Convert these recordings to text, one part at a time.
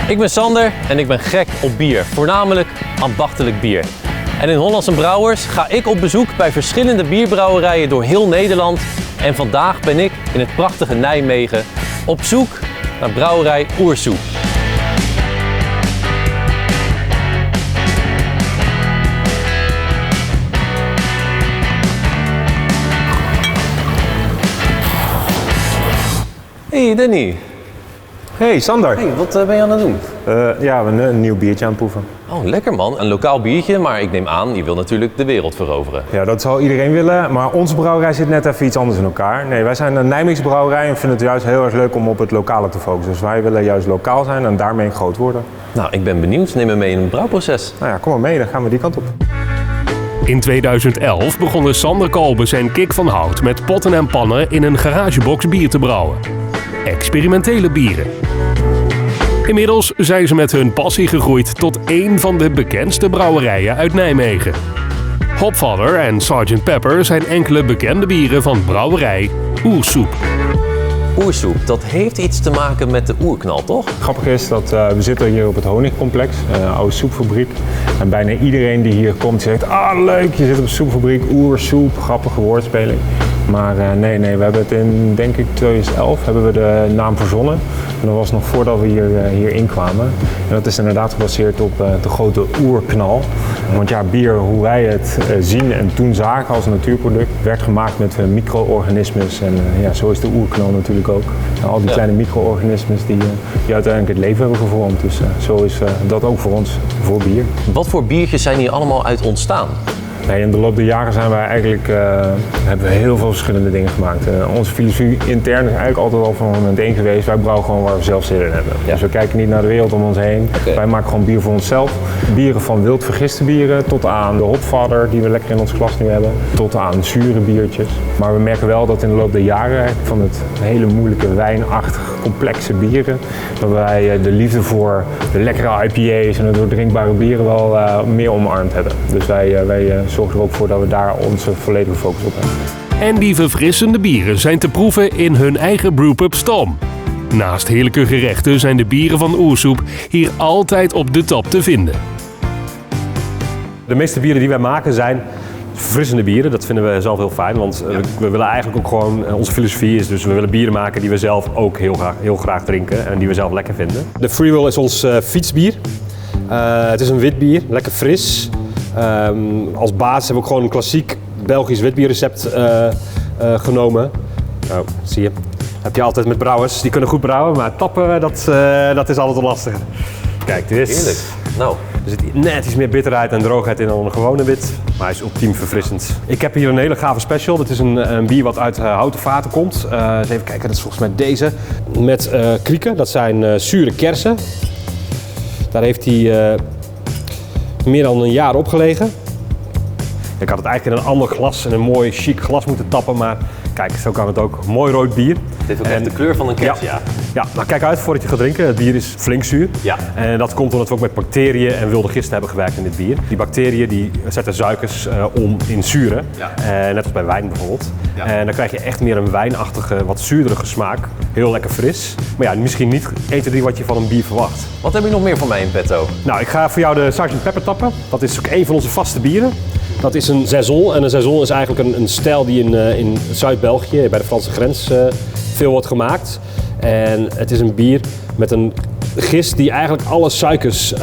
Ik ben Sander en ik ben gek op bier, voornamelijk ambachtelijk bier. En in Hollands & Brouwers ga ik op bezoek bij verschillende bierbrouwerijen door heel Nederland. En vandaag ben ik in het prachtige Nijmegen op zoek naar brouwerij Oersoep. Hey Danny. Hey Sander. Hey, wat ben je aan het doen? Ja, we zijn een nieuw biertje aan het proeven. Oh, lekker man. Een lokaal biertje, maar ik neem aan, je wil natuurlijk de wereld veroveren. Ja, dat zal iedereen willen, maar onze brouwerij zit net even iets anders in elkaar. Nee, wij zijn een Nijmeegse brouwerij en vinden het juist heel erg leuk om op het lokale te focussen. Dus wij willen juist lokaal zijn en daarmee groot worden. Nou, ik ben benieuwd. Neem me mee in een brouwproces. Nou ja, kom maar mee, dan gaan we die kant op. In 2011 begon Sander Kolbe zijn Kik van Hout met potten en pannen in een garagebox bier te brouwen. Experimentele bieren. Inmiddels zijn ze met hun passie gegroeid tot één van de bekendste brouwerijen uit Nijmegen. Hopfather en Sgt. Pepper zijn enkele bekende bieren van brouwerij Oersoep. Oersoep, dat heeft iets te maken met de oerknal, toch? Grappig is dat we zitten hier op het Honigcomplex, een oude soepfabriek. En bijna iedereen die hier komt zegt, leuk, je zit op een soepfabriek, oersoep, grappige woordspeling. Maar nee, we hebben het in, denk ik, 2011 hebben we de naam verzonnen. En dat was nog voordat we hier inkwamen. En dat is inderdaad gebaseerd op de grote oerknal. Want ja, bier, hoe wij het zien en toen zagen als natuurproduct, werd gemaakt met micro-organismes. En ja, zo is de oerknal natuurlijk ook. En al die kleine micro-organismes die uiteindelijk het leven hebben gevormd. Dus zo is dat ook voor ons, voor bier. Wat voor biertjes zijn hier allemaal uit ontstaan? Nee, in de loop der jaren zijn wij eigenlijk, hebben we heel veel verschillende dingen gemaakt. Onze filosofie intern is eigenlijk altijd al van moment één geweest. Wij brouwen gewoon waar we zelf zin in hebben. Ja. Dus we kijken niet naar de wereld om ons heen. Okay. Wij maken gewoon bier voor onszelf. Bieren van wild vergiste bieren tot aan de Hopfather die we lekker in ons glas nu hebben. Tot aan zure biertjes. Maar we merken wel dat in de loop der jaren van het hele moeilijke wijnachtige complexe bieren. Dat wij de liefde voor de lekkere IPA's en de doordrinkbare bieren wel meer omarmd hebben. Dus wij zorgen er ook voor dat we daar onze volledige focus op hebben. En die verfrissende bieren zijn te proeven in hun eigen brewpub Stam. Naast heerlijke gerechten zijn de bieren van Oersoep hier altijd op de tap te vinden. De meeste bieren die wij maken zijn verfrissende bieren. Dat vinden we zelf heel fijn, want we willen eigenlijk ook gewoon, onze filosofie is dus we willen bieren maken die we zelf ook heel graag drinken en die we zelf lekker vinden. De Freewill is ons fietsbier. Het is een wit bier, lekker fris. Als basis hebben we ook gewoon een klassiek Belgisch witbierrecept genomen. Oh, zie je. Heb je altijd met brouwers, die kunnen goed brouwen, maar tappen dat is altijd lastig. Kijk, dit is... Heerlijk. Nou. Er zit net iets meer bitterheid en droogheid in dan een gewone wit, maar hij is ultiem verfrissend. Ik heb hier een hele gave special. Dit is een bier wat uit houten vaten komt. Eens even kijken, dat is volgens mij deze. Met krieken, dat zijn zure kersen. Daar heeft hij meer dan een jaar opgelegen. Ik had het eigenlijk in een ander glas, in een mooi chic glas moeten tappen, maar kijk, zo kan het ook. Mooi rood bier. Het heeft ook echt de kleur van een kers, ja. Ja, nou kijk uit voordat je gaat drinken. Het bier is flink zuur. Ja. En dat komt omdat we ook met bacteriën en wilde gisten hebben gewerkt in dit bier. Die bacteriën die zetten suikers om in zuren, net als bij wijn bijvoorbeeld. Ja. En dan krijg je echt meer een wijnachtige, wat zuurdere smaak. Heel lekker fris. Maar ja, misschien niet 1, 2, 3 wat je van een bier verwacht. Wat heb je nog meer voor mij in petto? Nou, ik ga voor jou de Sgt. Pepper tappen. Dat is ook een van onze vaste bieren. Dat is een saison en een saison is eigenlijk een stijl die in Zuid-België, bij de Franse grens, veel wordt gemaakt. En het is een bier met een gist die eigenlijk alle suikers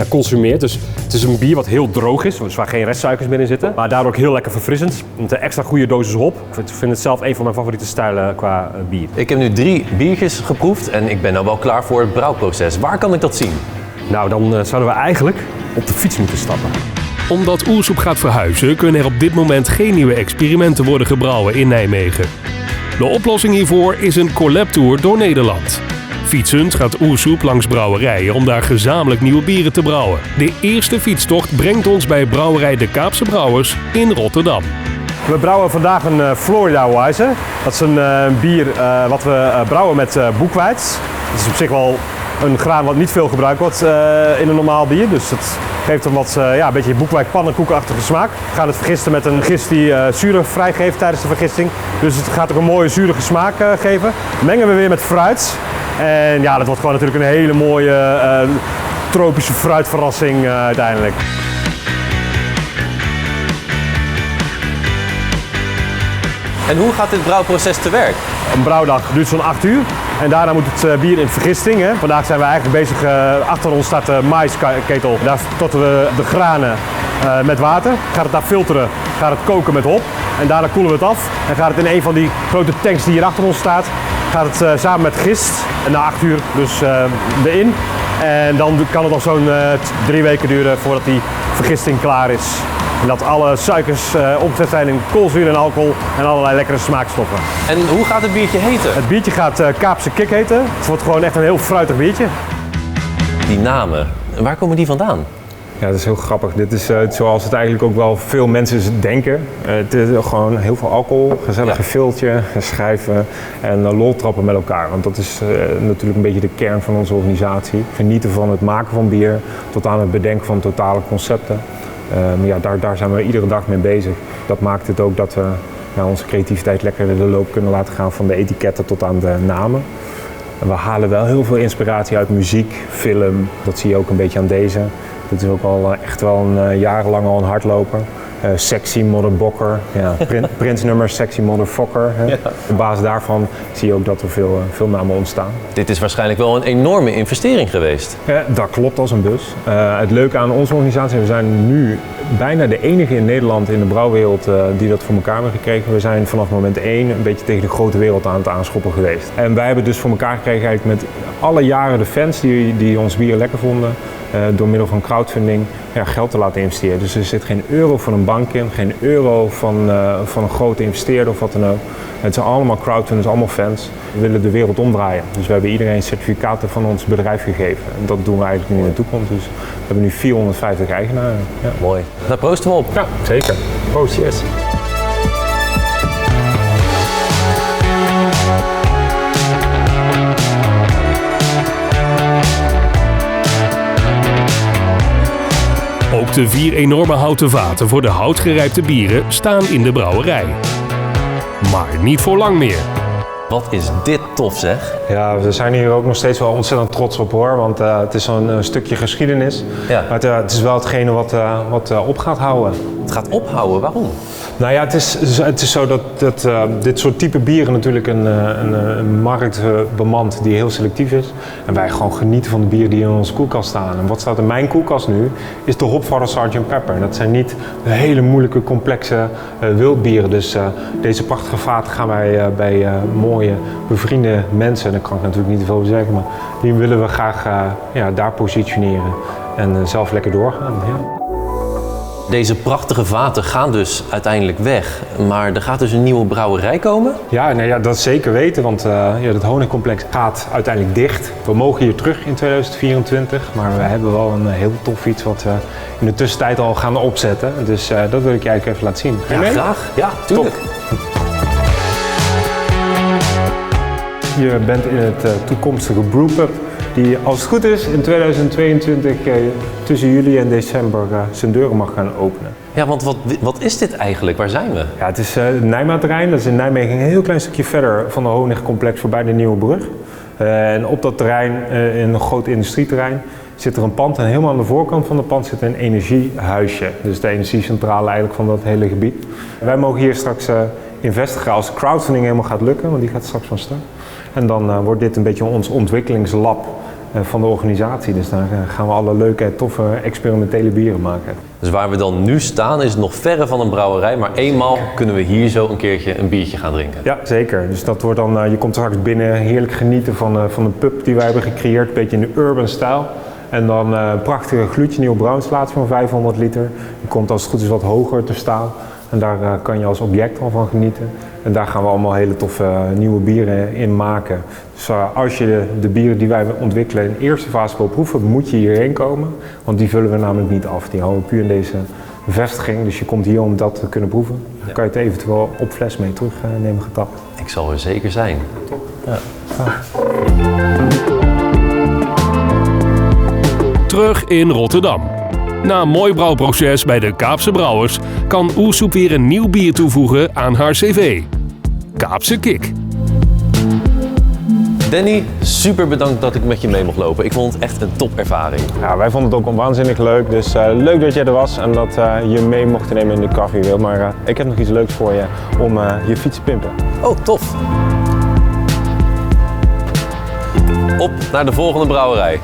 consumeert. Dus het is een bier wat heel droog is, dus waar geen restsuikers meer in zitten. Maar daardoor ook heel lekker verfrissend. Met een extra goede dosis hop. Ik vind het zelf een van mijn favoriete stijlen qua bier. Ik heb nu 3 biertjes geproefd en ik ben nou wel klaar voor het brouwproces. Waar kan ik dat zien? Nou, dan zouden we eigenlijk op de fiets moeten stappen. Omdat Oersoep gaat verhuizen, kunnen er op dit moment geen nieuwe experimenten worden gebrouwen in Nijmegen. De oplossing hiervoor is een collabtour door Nederland. Fietsend gaat Oersoep langs brouwerijen om daar gezamenlijk nieuwe bieren te brouwen. De eerste fietstocht brengt ons bij brouwerij De Kaapse Brouwers in Rotterdam. We brouwen vandaag een Florida Weiser. Dat is een bier wat we brouwen met boekweit. Dat is op zich wel een graan wat niet veel gebruikt wordt in een normaal bier. Dus het geeft hem wat een beetje boekweit pannenkoekenachtige smaak. We gaan het vergisten met een gist die zuren vrijgeeft tijdens de vergisting. Dus het gaat ook een mooie zurige smaak geven. Mengen we weer met fruit. En ja, dat wordt gewoon natuurlijk een hele mooie tropische fruitverrassing uiteindelijk. En hoe gaat dit brouwproces te werk? Een brouwdag duurt zo'n 8 uur en daarna moet het bier in vergisting. Hè. Vandaag zijn we eigenlijk bezig, achter ons staat de maïsketel. Daar torten we de granen met water. Gaat het daar filteren, gaat het koken met hop en daarna koelen we het af. En gaat het in een van die grote tanks die hier achter ons staat, gaat het samen met gist en na 8 uur dus erin. En dan kan het nog zo'n 3 weken duren voordat die vergisting klaar is. En dat alle suikers omgezet zijn in koolzuur en alcohol en allerlei lekkere smaakstoffen. En hoe gaat het biertje heten? Het biertje gaat Kaapse Kik heten. Het wordt gewoon echt een heel fruitig biertje. Die namen, waar komen die vandaan? Ja, dat is heel grappig. Dit is zoals het eigenlijk ook wel veel mensen denken. Het is gewoon heel veel alcohol, gezellig gefiltje, schrijven en loltrappen met elkaar. Want dat is natuurlijk een beetje de kern van onze organisatie. Genieten van het maken van bier tot aan het bedenken van totale concepten. Maar ja, daar zijn we iedere dag mee bezig. Dat maakt het ook dat we onze creativiteit lekker de loop kunnen laten gaan van de etiketten tot aan de namen. En we halen wel heel veel inspiratie uit muziek, film. Dat zie je ook een beetje aan deze. Dit is ook al echt wel jarenlang al een hardloper. Sexy Mother Bokker, ja, Prince-nummer Sexy Motherfucker. Ja. Op basis daarvan zie je ook dat er veel namen ontstaan. Dit is waarschijnlijk wel een enorme investering geweest. Dat klopt als een bus. Het leuke aan onze organisatie, we zijn nu bijna de enige in Nederland in de brouwwereld die dat voor elkaar hebben gekregen. We zijn vanaf moment 1 een beetje tegen de grote wereld aan het aanschoppen geweest. En wij hebben dus voor elkaar gekregen eigenlijk met alle jaren de fans die ons bier lekker vonden. Door middel van crowdfunding geld te laten investeren. Dus er zit geen euro van een bank in, geen euro van een grote investeerder of wat dan ook. Het zijn allemaal crowdfunders, allemaal fans. We willen de wereld omdraaien. Dus we hebben iedereen certificaten van ons bedrijf gegeven. En dat doen we eigenlijk nu in de toekomst. Dus we hebben nu 450 eigenaren. Ja. Mooi. Daar proosten we op. Ja, zeker. Proost, yes. Ook de 4 enorme houten vaten voor de houtgerijpte bieren staan in de brouwerij. Maar niet voor lang meer. Wat is dit tof zeg. Ja, we zijn hier ook nog steeds wel ontzettend trots op hoor, want het is zo'n stukje geschiedenis. Ja. Maar het is wel hetgene wat op gaat houden. Het gaat ophouden, waarom? Nou ja, het is zo dat dit soort type bieren natuurlijk een markt bemant die heel selectief is. En wij gewoon genieten van de bieren die in onze koelkast staan. En wat staat in mijn koelkast nu, is de Hopvader Sgt. Pepper. En dat zijn niet hele moeilijke, complexe wildbieren. Dus deze prachtige vaten gaan wij bij mooie, bevriende mensen, daar kan ik natuurlijk niet te veel over zeggen, maar die willen we graag daar positioneren en zelf lekker doorgaan. Ja. Deze prachtige vaten gaan dus uiteindelijk weg, maar er gaat dus een nieuwe brouwerij komen? Ja, nou ja, dat zeker weten, want het honingcomplex gaat uiteindelijk dicht. We mogen hier terug in 2024, maar we hebben wel een heel tof iets wat we in de tussentijd al gaan opzetten. Dus dat wil ik je eigenlijk even laten zien. Ja, graag. Ja, tuurlijk. Top. Je bent in het toekomstige brewpub die als het goed is in 2022 tussen juli en december zijn deuren mag gaan openen. Ja, want wat is dit eigenlijk? Waar zijn we? Ja, het is het Nijmaarterrein. Dat is in Nijmegen een heel klein stukje verder van de honingcomplex voorbij de Nieuwe Brug. En op dat terrein, in een groot industrieterrein, zit er een pand en helemaal aan de voorkant van het pand zit een energiehuisje. Dus de energiecentrale eigenlijk van dat hele gebied. Wij mogen hier straks investeren als crowdfunding helemaal gaat lukken, want die gaat straks van start. En dan wordt dit een beetje ons ontwikkelingslab van de organisatie. Dus daar gaan we alle leuke, toffe, experimentele bieren maken. Dus waar we dan nu staan is het nog verre van een brouwerij, maar eenmaal kunnen we hier zo een keertje een biertje gaan drinken. Ja, zeker. Dus dat wordt dan, je komt straks binnen, heerlijk genieten van een pub die wij hebben gecreëerd, een beetje in de urban stijl. En dan een prachtige gloedje nieuwe brouwensplaats van 500 liter. Die komt als het goed is wat hoger te staan. En daar kan je als object al van genieten. En daar gaan we allemaal hele toffe nieuwe bieren in maken. Dus als je de bieren die wij ontwikkelen in de eerste fase wil proeven, moet je hierheen komen. Want die vullen we namelijk niet af. Die houden we puur in deze vestiging. Dus je komt hier om dat te kunnen proeven. Dan kan je het eventueel op fles mee terugnemen getapt. Ik zal er zeker zijn. Top. Ja. Terug in Rotterdam. Na een mooi brouwproces bij de Kaapse Brouwers kan Oersoep weer een nieuw bier toevoegen aan haar cv. Kaapse Kik. Danny, super bedankt dat ik met je mee mocht lopen. Ik vond het echt een topervaring. Ja, wij vonden het ook waanzinnig leuk, dus leuk dat jij er was en dat je mee mocht nemen in de Coffeewheel. Maar ik heb nog iets leuks voor je om je fiets te pimpen. Oh, tof. Op naar de volgende brouwerij.